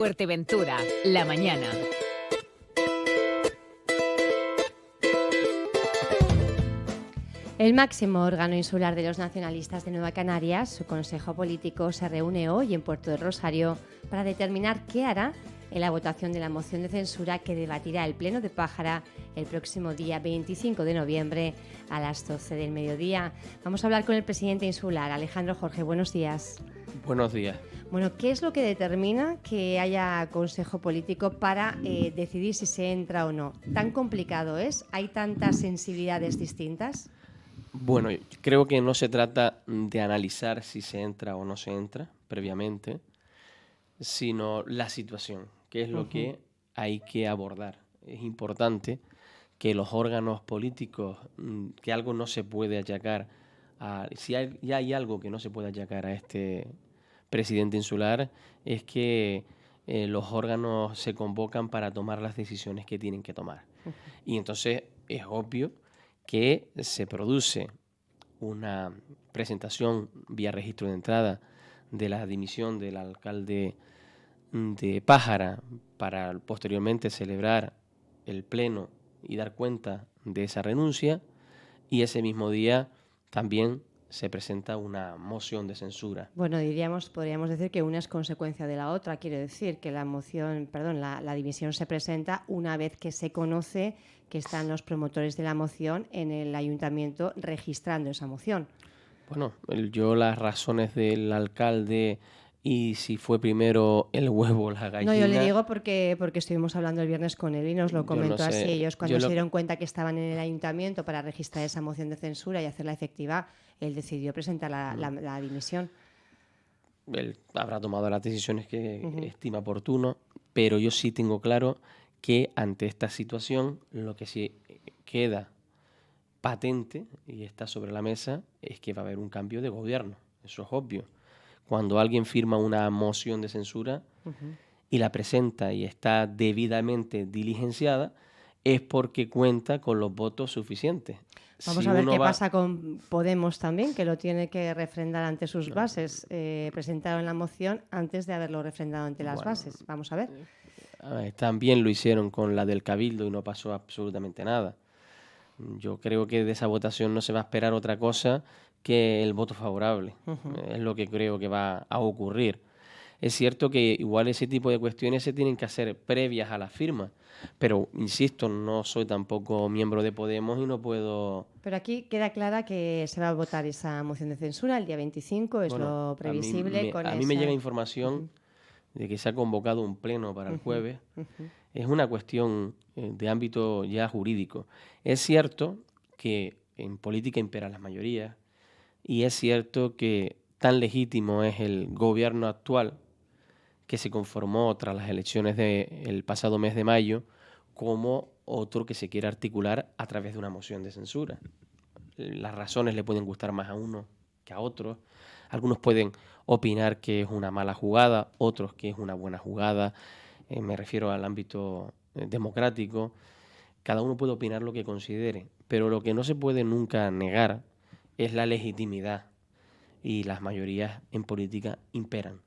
Fuerteventura, la mañana. El máximo órgano insular de los nacionalistas de Nueva Canarias, su Consejo Político, se reúne hoy en Puerto del Rosario para determinar qué hará en la votación de la moción de censura que debatirá el Pleno de Pájara el próximo día 25 de noviembre a las 12 del mediodía. Vamos a hablar con el presidente insular, Alejandro Jorge. Buenos días. Buenos días. Bueno, ¿qué es lo que determina que haya Consejo Político para decidir si se entra o no? ¿Tan complicado es? ¿Hay tantas sensibilidades distintas? Bueno, creo que no se trata de analizar si se entra o no se entra previamente, sino la situación, que es lo que hay que abordar. Es importante que los órganos políticos, que algo no se puede achacar, ya hay algo que no se puede achacar a este presidente insular, es que los órganos se convocan para tomar las decisiones que tienen que tomar. Y entonces es obvio que se produce una presentación vía registro de entrada de la dimisión del alcalde de Pájara para posteriormente celebrar el pleno y dar cuenta de esa renuncia, y ese mismo día también se presenta una moción de censura. Bueno, podríamos decir que una es consecuencia de la otra. Quiere decir que la dimisión se presenta una vez que se conoce que están los promotores de la moción en el ayuntamiento registrando esa moción. Bueno, yo las razones del alcalde y si fue primero el huevo o la gallina... No, yo le digo porque estuvimos hablando el viernes con él y nos lo comentó así. Ellos cuando se dieron cuenta que estaban en el ayuntamiento para registrar esa moción de censura y hacerla efectiva, él decidió presentar la dimisión. Él habrá tomado las decisiones que estima oportuno, pero yo sí tengo claro que ante esta situación lo que sí queda patente y está sobre la mesa es que va a haber un cambio de gobierno. Eso es obvio. Cuando alguien firma una moción de censura y la presenta y está debidamente diligenciada, es porque cuenta con los votos suficientes. Vamos a ver qué pasa con Podemos también, que lo tiene que refrendar ante sus bases. Presentaron la moción antes de haberlo refrendado ante las bases. Vamos a ver. También lo hicieron con la del Cabildo y no pasó absolutamente nada. Yo creo que de esa votación no se va a esperar otra cosa que el voto favorable. Es lo que creo que va a ocurrir. Es cierto que igual ese tipo de cuestiones se tienen que hacer previas a la firma, pero insisto, no soy tampoco miembro de Podemos y no puedo... Pero aquí queda clara que se va a votar esa moción de censura el día 25, es lo previsible. A mí me llega información de que se ha convocado un pleno para el jueves. Es una cuestión de ámbito ya jurídico. Es cierto que en política imperan las mayorías y es cierto que tan legítimo es el gobierno actual que se conformó tras las elecciones del pasado mes de mayo como otro que se quiere articular a través de una moción de censura. Las razones le pueden gustar más a uno que a otros. Algunos pueden opinar que es una mala jugada, otros que es una buena jugada. Me refiero al ámbito democrático. Cada uno puede opinar lo que considere, pero lo que no se puede nunca negar es la legitimidad, y las mayorías en política imperan.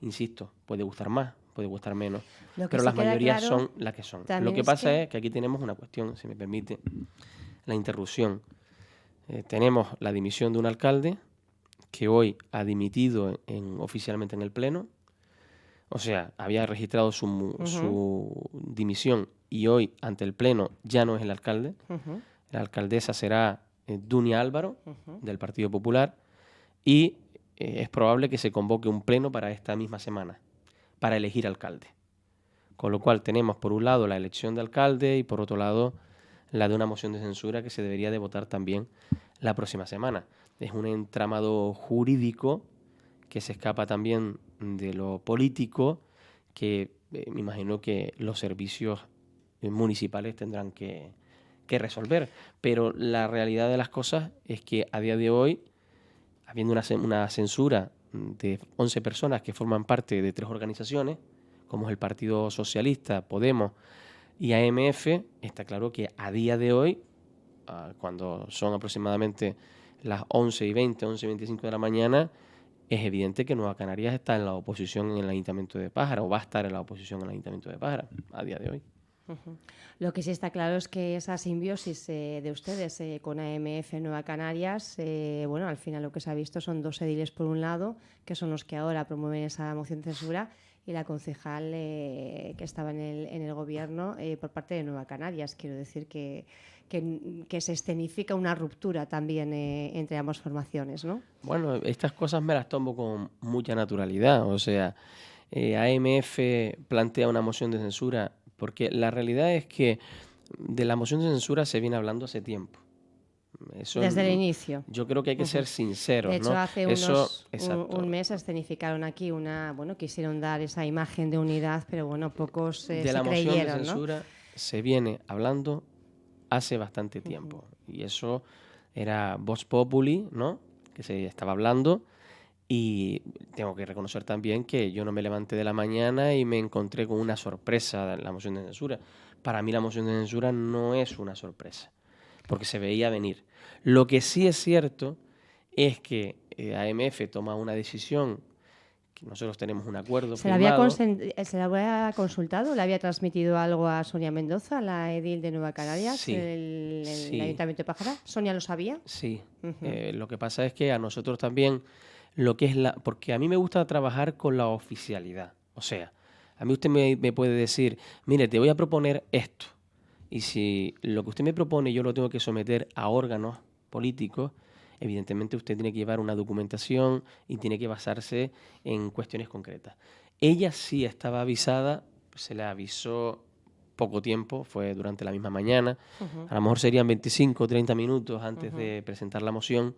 Insisto, puede gustar más, puede gustar menos, pero las mayorías son las que son. Lo que pasa es que aquí tenemos una cuestión, si me permite la interrupción. Tenemos la dimisión de un alcalde que hoy ha dimitido oficialmente en el Pleno. O sea, había registrado su dimisión y hoy ante el Pleno ya no es el alcalde. La alcaldesa será Dunia Álvaro, del Partido Popular, y es probable que se convoque un pleno para esta misma semana para elegir alcalde. Con lo cual tenemos por un lado la elección de alcalde y por otro lado la de una moción de censura que se debería de votar también la próxima semana. Es un entramado jurídico que se escapa también de lo político, que me imagino que los servicios municipales tendrán que resolver. Pero la realidad de las cosas es que a día de hoy, habiendo una censura de 11 personas que forman parte de 3 organizaciones, como es el Partido Socialista, Podemos y AMF, está claro que a día de hoy, cuando son aproximadamente las 11:20, 11:25 de la mañana, es evidente que Nueva Canarias está en la oposición en el Ayuntamiento de Pájara, o va a estar en la oposición en el Ayuntamiento de Pájara a día de hoy. Lo que sí está claro es que esa simbiosis de ustedes con AMF Nueva Canarias, bueno, al final lo que se ha visto son dos ediles por un lado, que son los que ahora promueven esa moción de censura, y la concejal que estaba en el gobierno por parte de Nueva Canarias. Quiero decir que se escenifica una ruptura también entre ambas formaciones, ¿no? Bueno, estas cosas me las tomo con mucha naturalidad. O sea, AMF plantea una moción de censura porque la realidad es que de la moción de censura se viene hablando hace tiempo. Eso, desde el inicio. Yo creo que hay que ser sinceros, de hecho, ¿no? hace un mes escenificaron aquí quisieron dar esa imagen de unidad, pero bueno, pocos se creyeron, ¿no? De la moción de censura se viene hablando hace bastante tiempo. Y eso era Vox Populi, ¿no? Que se estaba hablando. Y tengo que reconocer también que yo no me levanté de la mañana y me encontré con una sorpresa en la moción de censura. Para mí la moción de censura no es una sorpresa, porque se veía venir. Lo que sí es cierto es que AMF toma una decisión, que nosotros tenemos un acuerdo firmado. ¿Se la había consultado? ¿Le había transmitido algo a Sonia Mendoza, la edil de Nueva Canarias, Sí, el sí. Ayuntamiento de Pájara? ¿Sonia lo sabía? Sí. Lo que pasa es que a nosotros también, lo que es porque a mí me gusta trabajar con la oficialidad. O sea, a mí usted me puede decir, mire, te voy a proponer esto. Y si lo que usted me propone yo lo tengo que someter a órganos políticos, evidentemente usted tiene que llevar una documentación y tiene que basarse en cuestiones concretas. Ella sí estaba avisada, se le avisó poco tiempo, fue durante la misma mañana, a lo mejor serían 25 o 30 minutos antes de presentar la moción,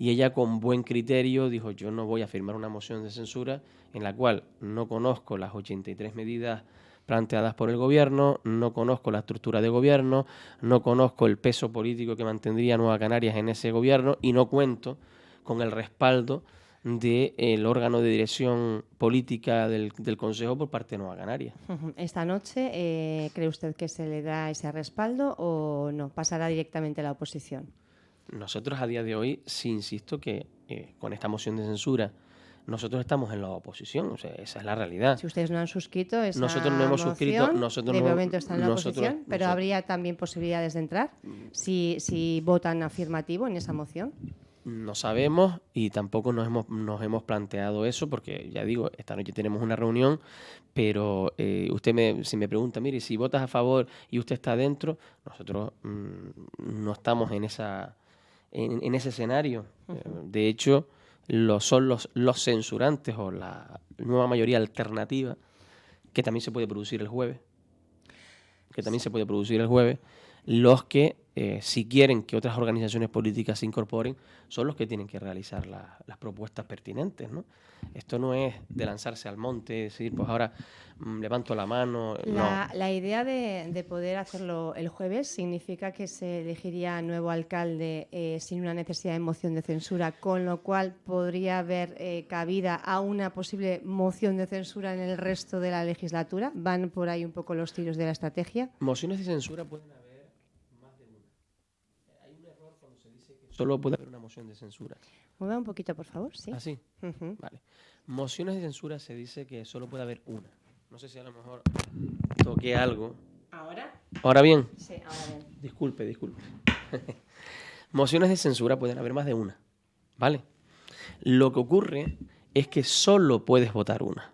y ella con buen criterio dijo, yo no voy a firmar una moción de censura en la cual no conozco las 83 medidas planteadas por el gobierno, no conozco la estructura de gobierno, no conozco el peso político que mantendría Nueva Canarias en ese gobierno y no cuento con el respaldo del órgano de dirección política del Consejo por parte de Nueva Canarias. Esta noche, ¿cree usted que se le da ese respaldo o no? ¿Pasará directamente a la oposición? Nosotros a día de hoy, sí insisto que con esta moción de censura nosotros estamos en la oposición, o sea, esa es la realidad. Si ustedes no han suscrito esa nosotros no hemos suscrito, de momento están en la oposición, pero habría también posibilidades de entrar si votan afirmativo en esa moción. No sabemos y tampoco nos hemos planteado eso porque, ya digo, esta noche tenemos una reunión, pero si me pregunta, mire, si votas a favor y usted está dentro, nosotros no estamos en ese escenario. De hecho, son los censurantes o la nueva mayoría alternativa, que también se puede producir el jueves, los que, si quieren que otras organizaciones políticas se incorporen, son los que tienen que realizar las propuestas pertinentes, ¿no? Esto no es de lanzarse al monte, decir, pues ahora levanto la mano. La idea de poder hacerlo el jueves significa que se elegiría nuevo alcalde sin una necesidad de moción de censura, con lo cual podría haber cabida a una posible moción de censura en el resto de la legislatura. ¿Van por ahí un poco los tiros de la estrategia? Mociones de censura pueden haber más de una. Hay un error cuando se dice que solo puede haber una moción de censura. Mueva un poquito, por favor, sí. ¿Ah, sí? Vale. Mociones de censura se dice que solo puede haber una. No sé si a lo mejor toqué algo. ¿Ahora? ¿Ahora bien? Sí, ahora bien. Disculpe. Mociones de censura pueden haber más de una, ¿vale? Lo que ocurre es que solo puedes votar una.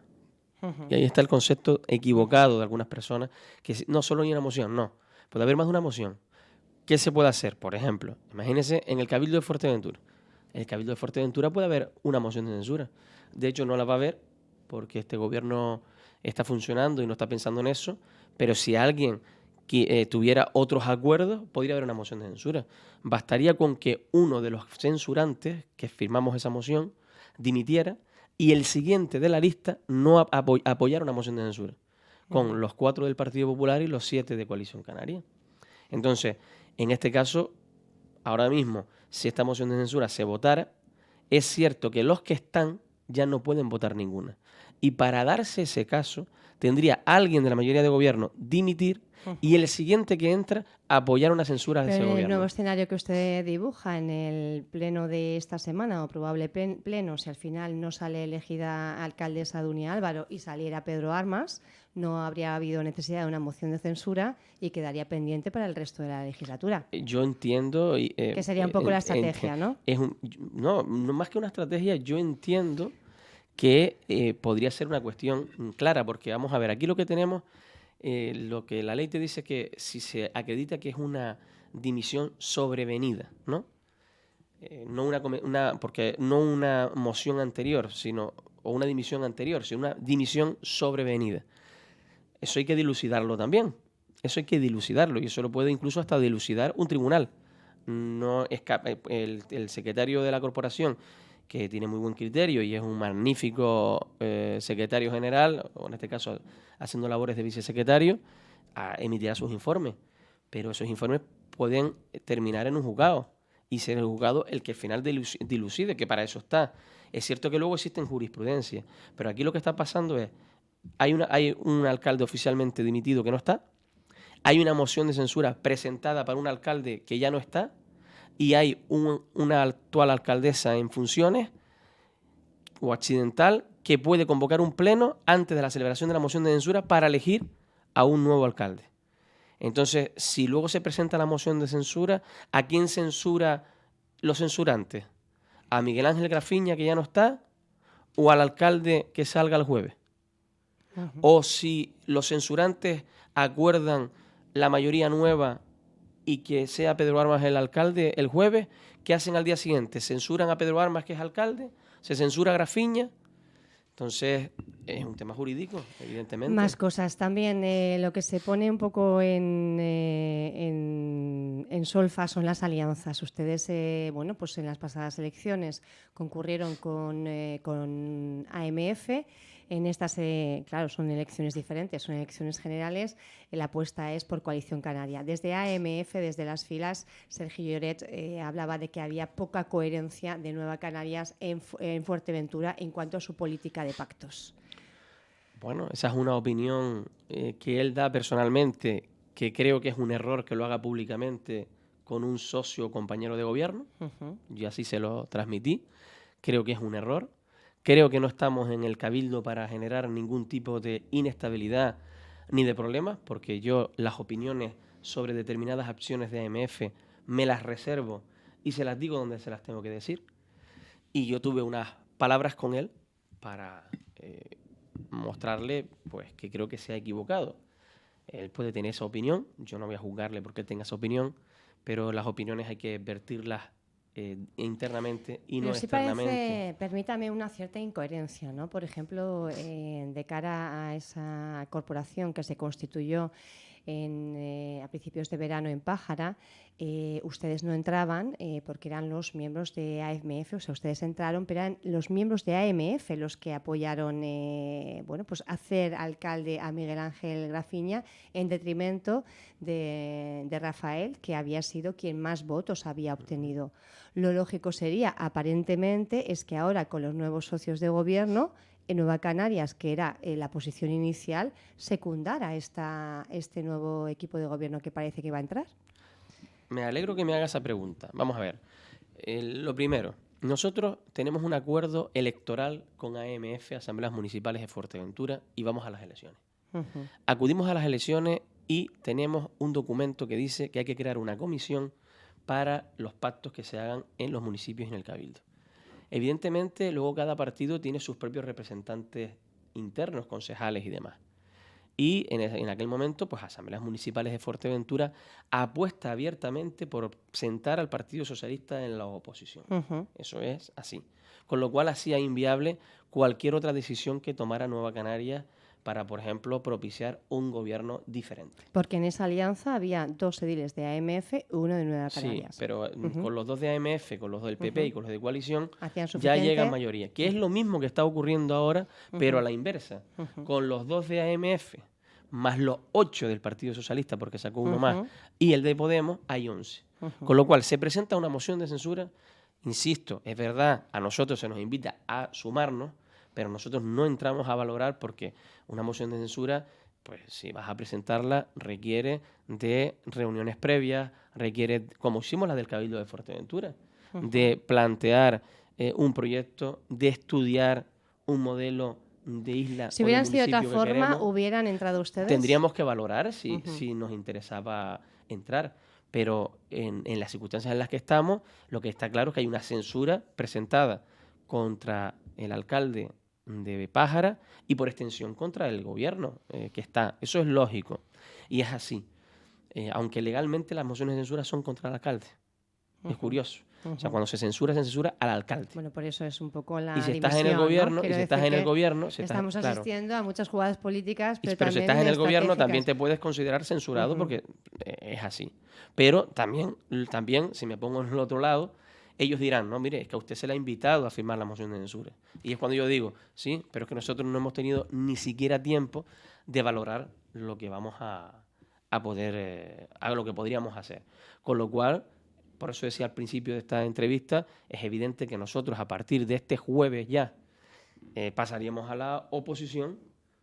Y ahí está el concepto equivocado de algunas personas, que no solo hay una moción, no. Puede haber más de una moción. ¿Qué se puede hacer? Por ejemplo, imagínense en el Cabildo de Fuerteventura. En el Cabildo de Fuerteventura puede haber una moción de censura. De hecho, no la va a haber porque este gobierno está funcionando y no está pensando en eso. Pero si alguien que tuviera otros acuerdos, podría haber una moción de censura. Bastaría con que uno de los censurantes que firmamos esa moción dimitiera y el siguiente de la lista no apoyara una moción de censura, con los 4 del Partido Popular y los 7 de Coalición Canaria. Entonces, en este caso, ahora mismo, si esta moción de censura se votara, es cierto que los que están ya no pueden votar ninguna. Y para darse ese caso, tendría alguien de la mayoría de gobierno dimitir y el siguiente que entra apoyar una censura de Pero ese en el gobierno. nuevo escenario que usted dibuja en el pleno de esta semana o probable pleno, si al final no sale elegida alcaldesa Dunia Álvaro y saliera Pedro Armas, no habría habido necesidad de una moción de censura y quedaría pendiente para el resto de la legislatura. Yo entiendo... Que sería un poco la estrategia, ¿no? No más que una estrategia, yo entiendo que podría ser una cuestión clara, porque vamos a ver, aquí lo que tenemos... lo que la ley te dice que si se acredita que es una dimisión sobrevenida, ¿no? Porque no una moción anterior, o una dimisión anterior, sino una dimisión sobrevenida. Eso hay que dilucidarlo también. Eso hay que dilucidarlo y eso lo puede incluso hasta dilucidar un tribunal. No escapa el secretario de la corporación, que tiene muy buen criterio y es un magnífico secretario general, o en este caso haciendo labores de vicesecretario, emitirá sus informes. Pero esos informes pueden terminar en un juzgado y ser el juzgado el que al final dilucide, que para eso está. Es cierto que luego existen jurisprudencias, pero aquí lo que está pasando es, hay un alcalde oficialmente dimitido que no está, hay una moción de censura presentada para un alcalde que ya no está, y hay una actual alcaldesa en funciones o accidental que puede convocar un pleno antes de la celebración de la moción de censura para elegir a un nuevo alcalde. Entonces, si luego se presenta la moción de censura, ¿a quién censura los censurantes? ¿A Miguel Ángel Grafiña, que ya no está, o al alcalde que salga el jueves? O si los censurantes acuerdan la mayoría nueva y que sea Pedro Armas el alcalde el jueves, ¿qué hacen al día siguiente? ¿Censuran a Pedro Armas, que es alcalde? ¿Se censura a Grafiña? Entonces, es un tema jurídico, evidentemente. Más cosas. También lo que se pone un poco en solfa son las alianzas. Ustedes, pues en las pasadas elecciones concurrieron con AMF. En estas, claro, son elecciones diferentes, son elecciones generales. La apuesta es por Coalición Canaria. Desde AMF, desde las filas, Sergio Lloret hablaba de que había poca coherencia de Nueva Canarias en Fuerteventura en cuanto a su política de pactos. Bueno, esa es una opinión que él da personalmente, que creo que es un error que lo haga públicamente con un socio o compañero de gobierno. Yo así se lo transmití. Creo que es un error. Creo que no estamos en el cabildo para generar ningún tipo de inestabilidad ni de problemas, porque yo las opiniones sobre determinadas acciones de AMF me las reservo y se las digo donde se las tengo que decir. Y yo tuve unas palabras con él para mostrarle pues que creo que se ha equivocado. Él puede tener esa opinión, yo no voy a juzgarle porque él tenga esa opinión, pero las opiniones hay que vertirlas internamente y no externamente. Parece, permítame, una cierta incoherencia, ¿no? Por ejemplo, de cara a esa corporación que se constituyó a principios de verano en Pájara, ustedes no entraban porque eran los miembros de AMF, o sea, ustedes entraron, pero eran los miembros de AMF los que apoyaron pues hacer alcalde a Miguel Ángel Grafiña en detrimento de Rafael, que había sido quien más votos había obtenido. Lo lógico sería, aparentemente, es que ahora con los nuevos socios de gobierno, en Nueva Canarias, que era la posición inicial, secundara este nuevo equipo de gobierno que parece que va a entrar. Me alegro que me haga esa pregunta. Vamos a ver. Lo primero, nosotros tenemos un acuerdo electoral con AMF, Asambleas Municipales de Fuerteventura, y vamos a las elecciones. Acudimos a las elecciones y tenemos un documento que dice que hay que crear una comisión para los pactos que se hagan en los municipios y en el Cabildo. Evidentemente, luego cada partido tiene sus propios representantes internos, concejales y demás. Y en aquel momento, pues Asambleas Municipales de Fuerteventura apuesta abiertamente por sentar al Partido Socialista en la oposición. Eso es así. Con lo cual hacía inviable cualquier otra decisión que tomara Nueva Canarias para, por ejemplo, propiciar un gobierno diferente. Porque en esa alianza había 2 ediles de AMF y 1 de Nueva Canarias. Sí, pero con los 2 de AMF, con los del PP y con los de coalición, ya llega mayoría. Que es lo mismo que está ocurriendo ahora, pero a la inversa. Con los 2 de AMF, más los 8 del Partido Socialista, porque sacó uno más, y el de Podemos, hay 11. Con lo cual, se presenta una moción de censura. Insisto, es verdad, a nosotros se nos invita a sumarnos, pero nosotros no entramos a valorar porque una moción de censura, pues si vas a presentarla, requiere de reuniones previas, requiere, como hicimos la del Cabildo de Fuerteventura, de plantear un proyecto, de estudiar un modelo de isla Si o de hubieran sido de otra municipio que forma, queremos. ¿hubieran entrado ustedes? Tendríamos que valorar si nos interesaba entrar, pero en las circunstancias en las que estamos, lo que está claro es que hay una censura presentada contra el alcalde de Pájara y por extensión contra el gobierno que está. Eso es lógico y es así. Aunque legalmente las mociones de censura son contra el alcalde. Es curioso. O sea, cuando se censura al alcalde. Bueno, por eso es un poco la Y si estás dimisión, en el gobierno, ¿no? y si estás en el gobierno, Estamos claro. asistiendo a muchas jugadas políticas, pero Pero si también estás en el gobierno estratégicas. también te puedes considerar censurado porque es así. Pero también, si me pongo en el otro lado, ellos dirán, no, mire, es que a usted se le ha invitado a firmar la moción de censura. Y es cuando yo digo, sí, pero es que nosotros no hemos tenido ni siquiera tiempo de valorar lo que vamos a poder, a lo que podríamos hacer. Con lo cual, por eso decía al principio de esta entrevista, es evidente que nosotros a partir de este jueves ya pasaríamos a la oposición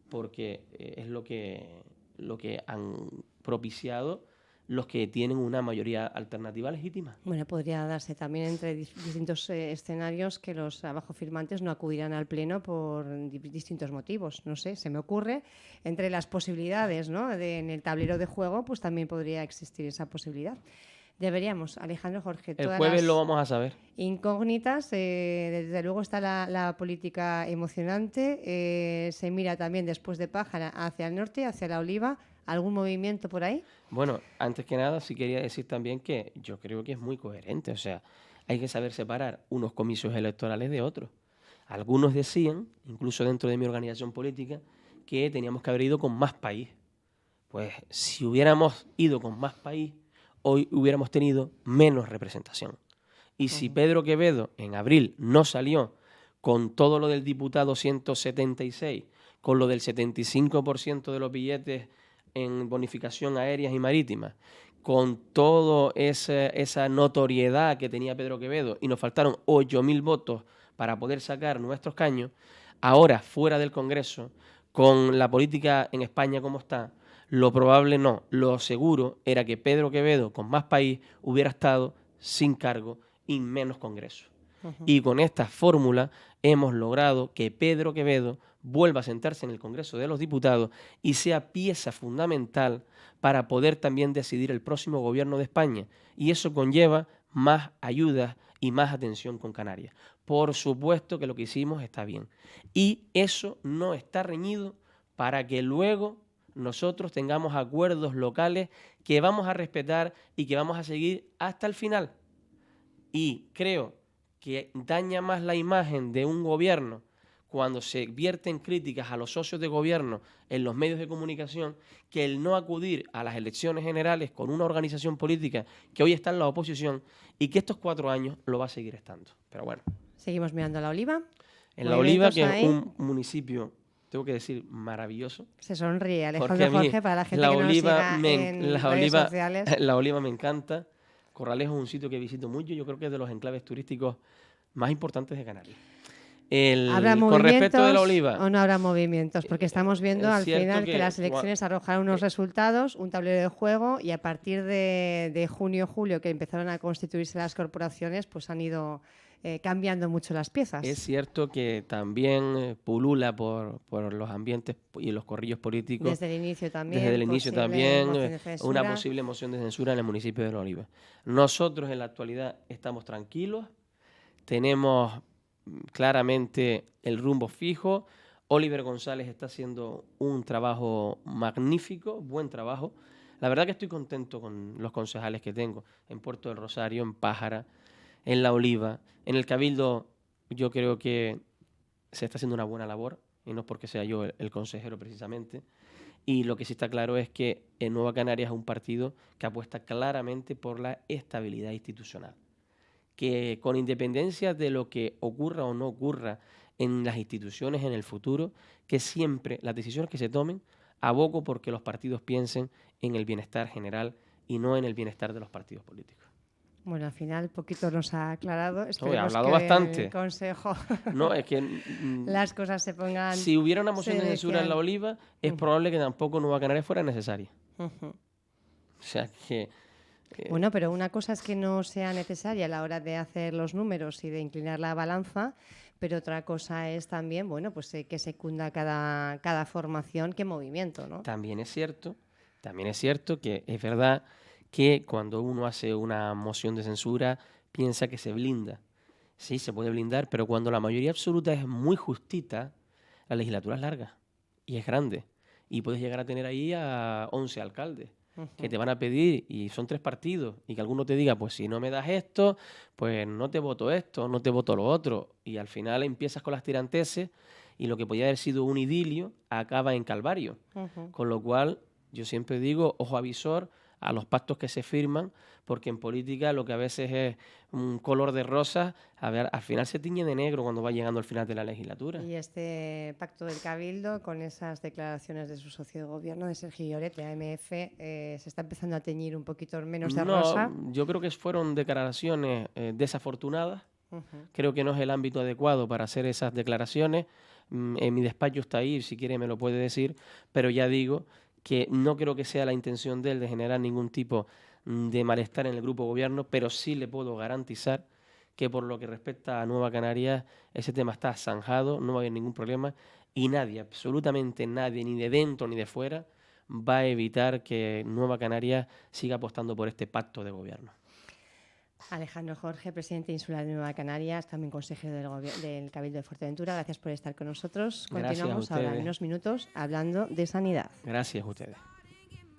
porque es lo que han propiciado los que tienen una mayoría alternativa legítima. Bueno, podría darse también entre distintos escenarios que los abajo firmantes no acudirán al Pleno por distintos motivos. No sé, se me ocurre. Entre las posibilidades, ¿no? En el tablero de juego, pues también podría existir esa posibilidad. Deberíamos, Alejandro, Jorge, El todas jueves las lo vamos a saber. incógnitas, desde luego está la política emocionante, se mira también después de Pájara hacia el norte, hacia La Oliva. ¿Algún movimiento por ahí? Bueno, antes que nada sí quería decir también que yo creo que es muy coherente, o sea, hay que saber separar unos comicios electorales de otros. Algunos decían, incluso dentro de mi organización política, que teníamos que haber ido con más país. Pues si hubiéramos ido con más país, hoy hubiéramos tenido menos representación. Y si Pedro Quevedo en abril no salió con todo lo del diputado 176, con lo del 75% de los billetes en bonificación aéreas y marítimas, con toda esa notoriedad que tenía Pedro Quevedo, y nos faltaron 8.000 votos para poder sacar nuestros caños, ahora fuera del Congreso, con la política en España como está, lo probable no, lo seguro era que Pedro Quevedo, con más país, hubiera estado sin cargo y menos Congreso. Y con esta fórmula hemos logrado que Pedro Quevedo vuelva a sentarse en el Congreso de los Diputados y sea pieza fundamental para poder también decidir el próximo gobierno de España. Y eso conlleva más ayudas y más atención con Canarias. Por supuesto que lo que hicimos está bien. Y eso no está reñido para que luego nosotros tengamos acuerdos locales que vamos a respetar y que vamos a seguir hasta el final. Y creo que daña más la imagen de un gobierno cuando se vierten críticas a los socios de gobierno en los medios de comunicación que el no acudir a las elecciones generales con una organización política que hoy está en la oposición y que estos 4 años lo va a seguir estando. Pero bueno. Seguimos mirando a La Oliva. En La Oliva, que es un municipio, tengo que decir, maravilloso. Se sonríe Alejandro Jorge para la gente La que nos Oliva siga en redes sociales. La Oliva me encanta. Corralejo es un sitio que visito mucho. Yo creo que es de los enclaves turísticos más importantes de Canarias. ¿Habrá movimientos con respecto de La Oliva, o no habrá movimientos? Porque estamos viendo al final que las elecciones arrojaron unos resultados, un tablero de juego, y a partir de junio, julio, que empezaron a constituirse las corporaciones, pues han ido cambiando mucho las piezas. Es cierto que también pulula por los ambientes y los corrillos políticos. Desde el inicio también. Desde el inicio también, una posible moción de censura en el municipio de La Oliva. Nosotros en la actualidad estamos tranquilos, tenemos claramente el rumbo fijo. Oliver González está haciendo un trabajo magnífico, buen trabajo. La verdad que estoy contento con los concejales que tengo en Puerto del Rosario, en Pájara, en La Oliva. En el Cabildo yo creo que se está haciendo una buena labor, y no es porque sea yo el consejero precisamente. Y lo que sí está claro es que en Nueva Canarias es un partido que apuesta claramente por la estabilidad institucional. Que con independencia de lo que ocurra o no ocurra en las instituciones en el futuro, que siempre las decisiones que se tomen abogo porque los partidos piensen en el bienestar general y no en el bienestar de los partidos políticos. Bueno, al final poquito nos ha aclarado. He Esperemos hablado que bastante. el Consejo No, es que las cosas se pongan... si hubiera una moción de censura en la decían- Oliva, es probable que tampoco Nueva Canarias fuera necesaria. Ujú. O sea que Bueno, pero una cosa es que no sea necesaria a la hora de hacer los números y de inclinar la balanza, pero otra cosa es también, bueno, pues que secunda cada formación que movimiento, ¿no? también es cierto que es verdad que cuando uno hace una moción de censura piensa que se blinda. Sí, se puede blindar, pero cuando la mayoría absoluta es muy justita, la legislatura es larga y es grande. Y puedes llegar a tener ahí a 11 alcaldes que te van a pedir, y son 3 partidos, y que alguno te diga, pues si no me das esto, pues no te voto esto, no te voto lo otro. Y al final empiezas con las tiranteses y lo que podía haber sido un idilio acaba en calvario. Ujú. Con lo cual, yo siempre digo, ojo avisor a los pactos que se firman, porque en política lo que a veces es un color de rosa, a ver, al final se tiñe de negro cuando va llegando al final de la legislatura. Y este pacto del Cabildo, con esas declaraciones de su socio de gobierno, de Sergio Lloret, de AMF, se está empezando a teñir un poquito menos de rosa. No, yo creo que fueron declaraciones desafortunadas. Ujú. Creo que no es el ámbito adecuado para hacer esas declaraciones. En mi despacho está ahí, si quiere me lo puede decir, pero ya digo que no creo que sea la intención de él de generar ningún tipo de malestar en el grupo gobierno, pero sí le puedo garantizar que por lo que respecta a Nueva Canarias, ese tema está zanjado, no va a haber ningún problema y nadie, absolutamente nadie, ni de dentro ni de fuera, va a evitar que Nueva Canarias siga apostando por este pacto de gobierno. Alejandro Jorge, presidente insular de Nueva Canarias, también consejero del Cabildo de Fuerteventura. Gracias por estar con nosotros. Gracias a Continuamos ahora en ustedes. unos minutos hablando de sanidad. Gracias a ustedes.